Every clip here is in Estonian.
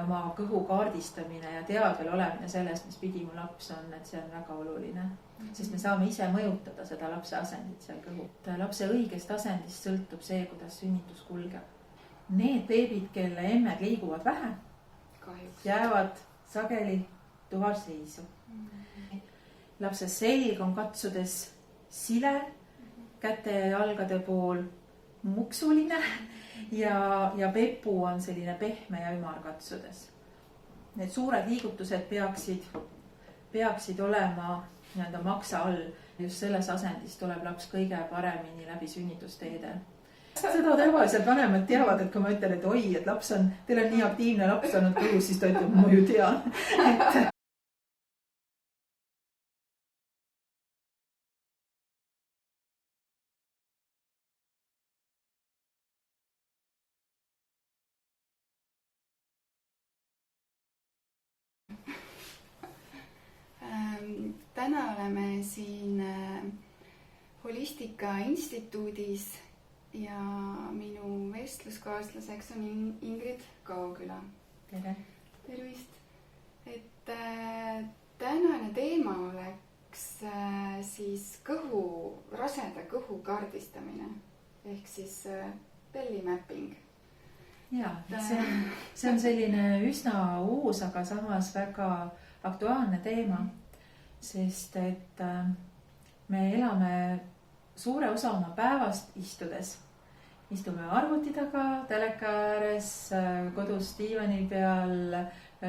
Oma kõhu kaardistamine ja teadvel olemine sellest, mis pidi mu laps on, et see on väga oluline. Sest me saame ise mõjutada seda lapse asendit seal kõhu. Lapse õigest asendist sõltub see, kuidas sünnitus kulgeb. Need beebid, kelle emmed liiguvad vähe, jäävad sageli tuvarseisu. Lapse selg on katsudes sile, käte ja jalgade pool muksuline ja pepu on selline pehme ja ümar katsudes. Need suured liigutused peaksid olema nii-öelda maksa all. Just selles asendis tuleb laps kõige paremini läbi sünnitusteede. Seda tavaliselt vanemad teavad, et kui ma ütlen, et oi, et teil on nii aktiivne laps olnud kõhus, siis ta ütleb, ma ju tean. Täna oleme siin Holistika Instituudis ja minu vestluskaaslaseks on Ingrid Kauküla. Tere! Tervist! Tänane teema oleks siis raseda kõhu kaardistamine ehk siis belly mapping. Ja, see on selline üsna uus, aga samas väga aktuaalne teema, sest et me elame suure osa oma päevast istudes. Istume arvuti taga, teleka ääres, kodus diivani peal,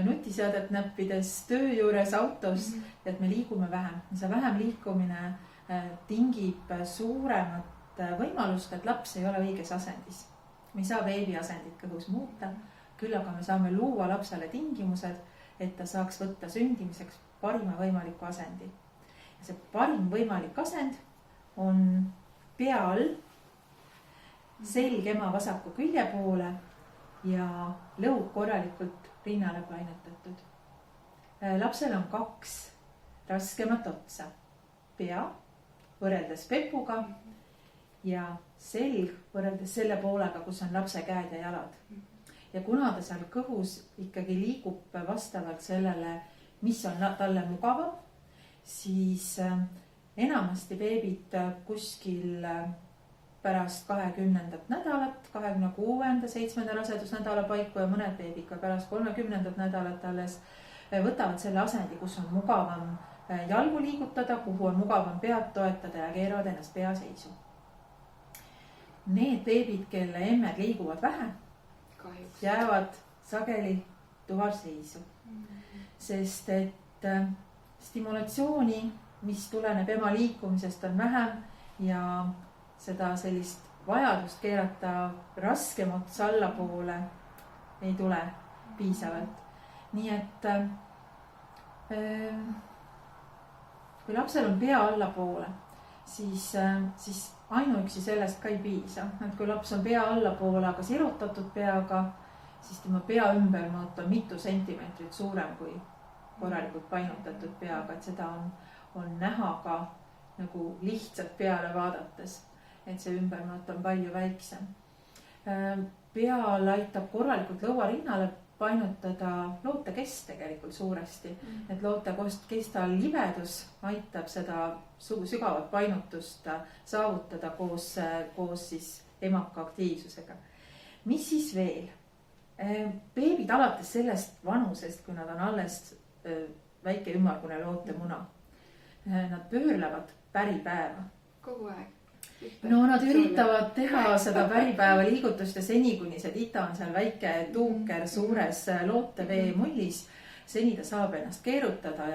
nutiseadet näppides, töö juures, autos, et me liigume vähem. See vähem liikumine tingib suuremat võimalust, et laps ei ole õiges asendis. Me ei saa beebi asendit kõhus muuta, küll aga me saame luua lapsele tingimused, et ta saaks võtta sündimiseks parima võimaliku asendi. Ja see parim võimalik asend on pea all, selg ema vasaku külje poole ja lõug korralikult rinnale painutatud. Lapsel on 2 raskemat otsa. Pea võrreldes pepuga ja selg võrreldes selle poolega, kus on lapse käed ja jalad. Ja kuna ta seal kõhus ikkagi liigub vastavalt sellele, mis on talle mugavam, siis enamasti beebid kuskil pärast 20. nädalat, 26. 7. rasedusnädala paiku ja mõned beebid ka pärast 30. nädalat alles võtavad selle asendi, kus on mugavam jalgu liigutada, kuhu on mugavam pead toetada ja keeravad ennast peaseisu. Need beebid, kelle emmed liiguvad vähe, jäävad sageli tuvarseisu. Sest et stimulatsiooni, mis tuleneb ema liikumisest, on vähem ja seda sellist vajadust keerata raskem ots allapoole ei tule piisavalt. Nii et kui lapsel on pea allapoole, siis ainuüksi sellest ka ei piisa. Et kui laps on pea allapoole, aga sirutatud peaga, siis tema pea ümbermõõt on mitu sentimeetrit suurem kui korralikult painutatud peaga. Et seda on näha ka nagu lihtsalt peale vaadates, et see ümbermõõt on palju väiksem. Peal aitab korralikult lõuarinnale painutada lootekest tegelikult suuresti. Et lootekesta libedus aitab seda sügavat painutust saavutada koos siis emaka aktiivsusega. Mis siis veel? Beebid alates sellest vanusest, kui nad on alles väike ümmargune lootemuna, nad pöörlevad päripäeva. Kogu aeg? No nad üritavad teha seda päripäeva liigutust ja seni, kuni see tita on seal väike tuuker suures lootevee mullis, seni ta saab ennast keerutada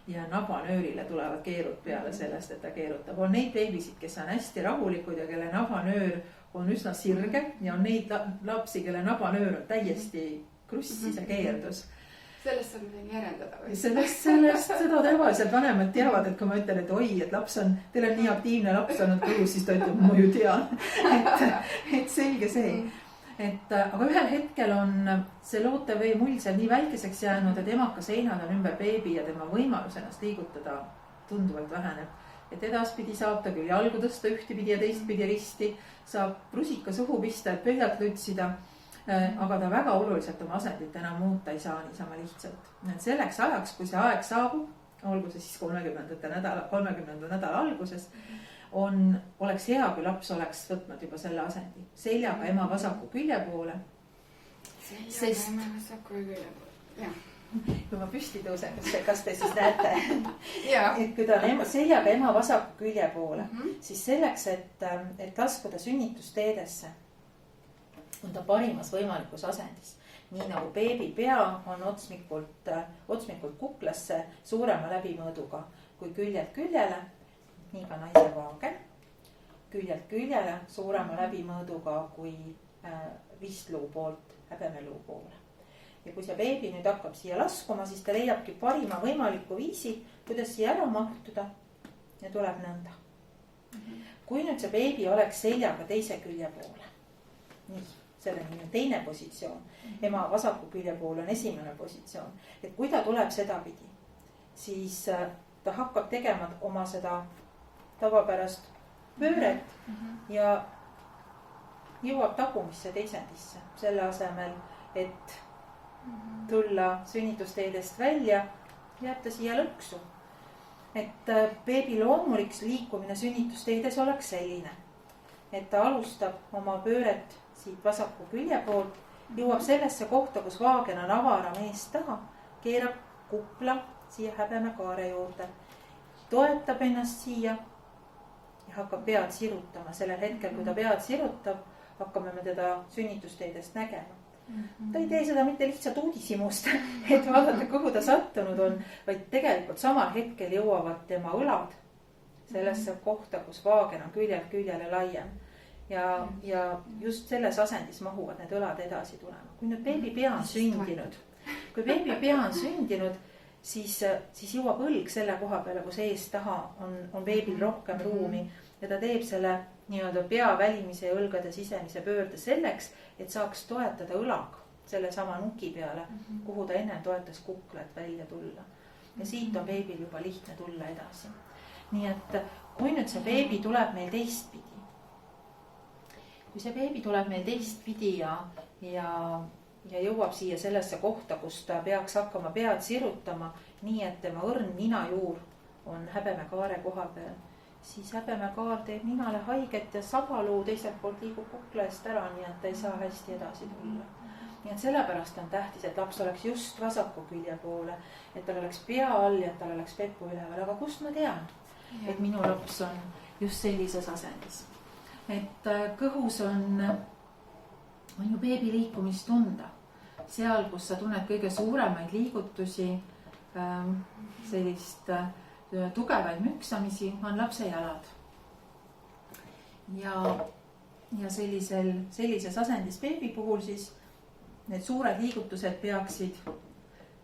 ja nabanöörile tulevad keerud peale sellest, et ta keerutab. On neid beebisid, kes on hästi rahulikud ja kelle nabanöör on üsna sirge ja on neid lapsi, kelle nabanöör on täiesti krussis ja keerdus. Sellest saab midagi järeldada või? Sellest seda tavaliselt vanemad teavad, et kui ma ütlen, et oi, et teil on nii aktiivne laps olnud kõhus, siis ta ütleb, ma ju tean. Et selge see. Aga ühel hetkel on see lootevee mull seal nii väikeseks jäänud, et emaka seinad on ümber beebi ja tema võimalus ennast liigutada tunduvalt väheneb. Et edaspidi saab ta küll jalgu tõsta ühtepidi ja teistpidi risti, saab rusika suhu pista, et pöialt lutsida. aga ta väga oluliselt oma asendit enam muuta ei saa niisama lihtsalt. Et selleks ajaks, kui see aeg saabub, olgu see siis 30. nädala alguses, oleks hea, kui laps oleks võtnud juba selle asendi seljaga ema vasaku külje poole. Seljaga ema vasaku külje poole, jah. Kui ma püsti tõusen, kas te siis näete, et kui ta on seljaga ema vasaku külje poole, siis selleks, et laskuda sünnitusteedesse, on ta parimas võimalikus asendis. Nii nagu beebi pea on otsmikult kuklasse suurema läbimõõduga kui küljelt küljele, nii ka naise vaagen, küljelt küljele suurema läbimõõduga kui ristluu poolt häbemeluu poole. Ja kui see beebi nüüd hakkab siia laskuma, siis ta leiabki parima võimaliku viisi, kuidas siia ära mahtuda ja tuleb nõnda. Kui nüüd see beebi oleks seljaga teise külje poole, nii, selleni on teine positsioon, ema vasaku külje poole on esimene positsioon, et kui ta tuleb sedapidi, siis ta hakkab tegema oma seda tavapärast pööret ja jõuab tagumisse teisendisse, selle asemel, et tulla sünnitusteedest välja, jääb ta siia lõksu. Et beebi loomulik liikumine sünnitusteedes oleks selline, et ta alustab oma pööret siit vasaku külje poolt, jõuab sellesse kohta, kus vaagen on avaram eest taha, keerab kukla siia häbemekaare juurde, toetab ennast siia ja hakkab pead sirutama. Sellel hetkel, kui ta pead sirutab, hakkame me teda sünnitusteedest nägema. Ta ei tee seda mitte lihtsalt uudishimust, et vaadata, kuhu ta sattunud on, vaid tegelikult samal hetkel jõuavad tema õlad sellesse kohta, kus vaagen on küljelt küljele laiem. Ja just selles asendis mahuvad need õlad edasi tulema. Kui nüüd beebi pea on sündinud, siis jõuab õlg selle koha peale, kus eest taha on beebil rohkem ruumi ja ta teeb selle nii-öelda pea välimise ja õlgade sisemise pöörde selleks, et saaks toetada õlaga selle sama nuki peale, kuhu ta enne toetas kuklat välja tulla. Ja siit on beebil juba lihtne tulla edasi. Nii et kui nüüd see beebi tuleb meil teistpidi ja jõuab siia sellesse kohta, kus ta peaks hakkama pead sirutama, nii et tema õrn ninajuur on häbemekaare koha peal, siis häbemekaar teeb ninale haiget ja sabaluu teiselt poolt liigub kukla eest ära, nii et ta ei saa hästi edasi tulla. Nii et sellepärast on tähtis, et laps oleks just vasaku külje poole, et tal oleks pea all ja et tal oleks pepu üleval. Aga kust ma tean, et minu laps on just sellises asendis? Et kõhus on ju beebi liikumist tunda. Seal, kus sa tunned kõige suuremaid liigutusi, sellist tugevaid müksamisi, on lapse jalad. Ja sellises asendis beebi puhul siis need suured liigutused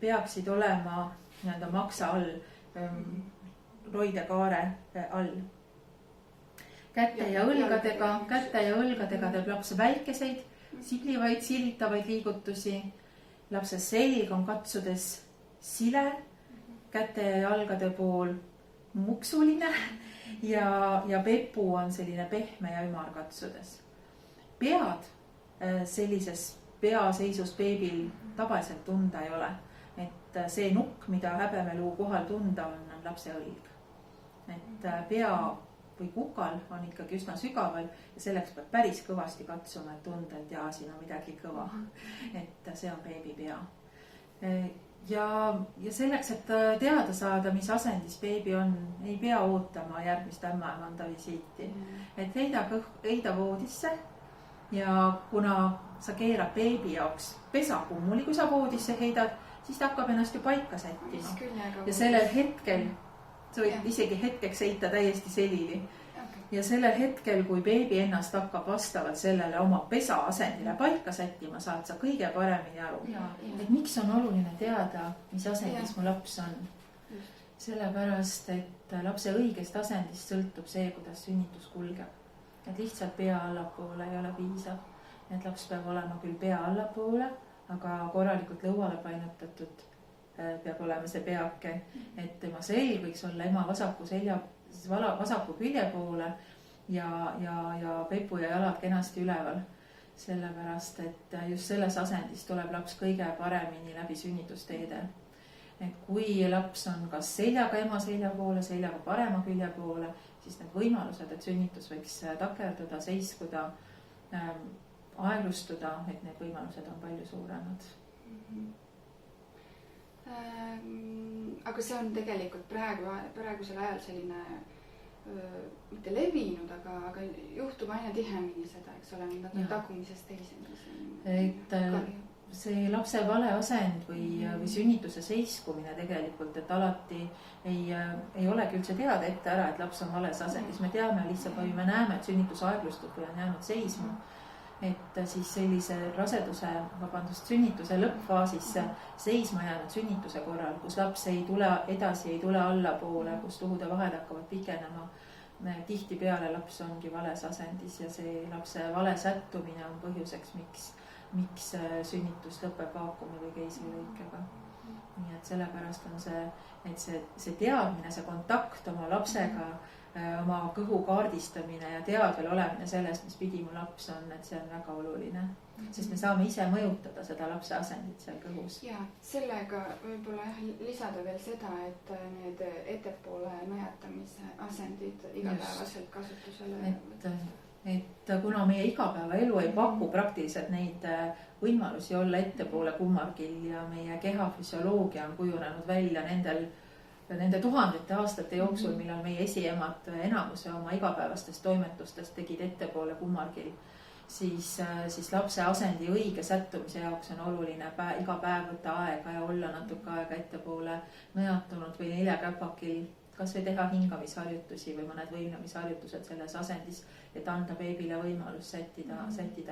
peaksid olema nii-öelda maksa all, roidekaare all. Käte ja õlgadega teeb laps väikeseid, siblivaid, silitavaid liigutusi. Lapse selg on katsudes sile, käte ja jalgade pool muksuline ja pepu on selline pehme ja ümar katsudes. Pead sellises peaseisus beebil tavaliselt tunda ei ole. Et see nukk, mida häbemeluu kohal tunda on lapse õlg. Et pea või kukal on ikkagi üsna sügaval ja selleks peab päris kõvasti katsuma, et tunda, et jaa, siin on midagi kõva. Et see on beebi pea. Ja selleks, et teada saada, mis asendis beebi on, ei pea ootama järgmist ämmaemanda visiiti. Et heida voodisse ja kuna sa keerad beebi jaoks pesakummuli, kui sa voodisse heidad, siis ta hakkab ennast ju paika sättima. Ja sellel hetkel sa võid isegi hetkeks heita täiesti selili. Ja sellel hetkel, kui beebi ennast hakkab vastavalt sellele oma pesa asendile paika sättima, saad sa kõige paremini aru. Et miks on oluline teada, mis asendis mu laps on. Sellepärast, et lapse õigest asendist sõltub see, kuidas sünnitus kulgeb. Et lihtsalt pea allapoole ei ole piisav. Et laps peab olema küll pea allapoole, aga korralikult lõuale painutatud peab olema see peake, et tema selg võiks olla ema vasaku külje poole ja pepu ja jalad kenasti üleval. sellepärast, et just selles asendis tuleb laps kõige paremini läbi sünnitusteede. Et kui laps on kas seljaga ema selja poole, seljaga parema külje poole, siis need võimalused, et sünnitus võiks takerduda, seiskuda, aeglustuda, et need võimalused on palju suuremad. Aga see on tegelikult praegusel ajal selline mitte levinud, aga juhtub aina tihemini seda, eks ole, nad on tagumisest teisendis. Et see lapse vale asend või sünnituse seiskumine tegelikult, et alati ei olegi üldse teada ette ära, et laps on vales asendis. Me teame lihtsalt või me näeme, et sünnitus aeglustub või on jäänud seisma. Et siis sellise sünnituse lõppfaasis seisma jäänud sünnituse korral, kus laps ei tule edasi, ei tule allapoole, kus tuhude vahed hakkavad pikenema. Tihti peale laps ongi vales asendis ja see lapse vale sättumine on põhjuseks, miks sünnitus lõpeb vaakumi või keisrilõikega. Nii et sellepärast on see teadmine, see kontakt oma lapsega, oma kõhu kaardistamine ja teadvel olemine sellest, mis pidi mu laps on, et see on väga oluline. Sest me saame ise mõjutada seda lapse asendit seal kõhus. Ja sellega võib-olla lisada veel seda, et need ettepoole najatamise asendid igapäevaselt kasutusele. Et kuna meie igapäevaelu ei paku praktiliselt neid võimalusi olla ettepoole kummargil ja meie keha füsioloogia on kujunenud välja nende tuhandete aastate jooksul, millal meie esiemad enamuse oma igapäevastest toimetustest tegid ettepoole kummargil, siis lapse asendi õige sättumise jaoks on oluline iga päev võtta aega ja olla natuke aega ettepoole nõjatunud või neljakäpakil, kas või teha hingamisharjutusi või mõned võimlemisharjutused selles asendis, et anda beebile võimalus sättida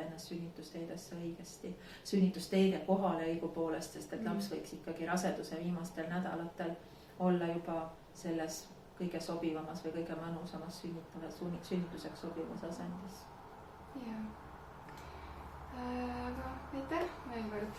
ennast sünnitusteedesse õigesti. Sünnitusteede kohale õigupoolest, sest et laps võiks ikkagi raseduse viimastel nädalatel olla juba selles kõige sobivamas või kõige mõnusamas sünnituseks sobivas asendis. Aga aitäh veel kord.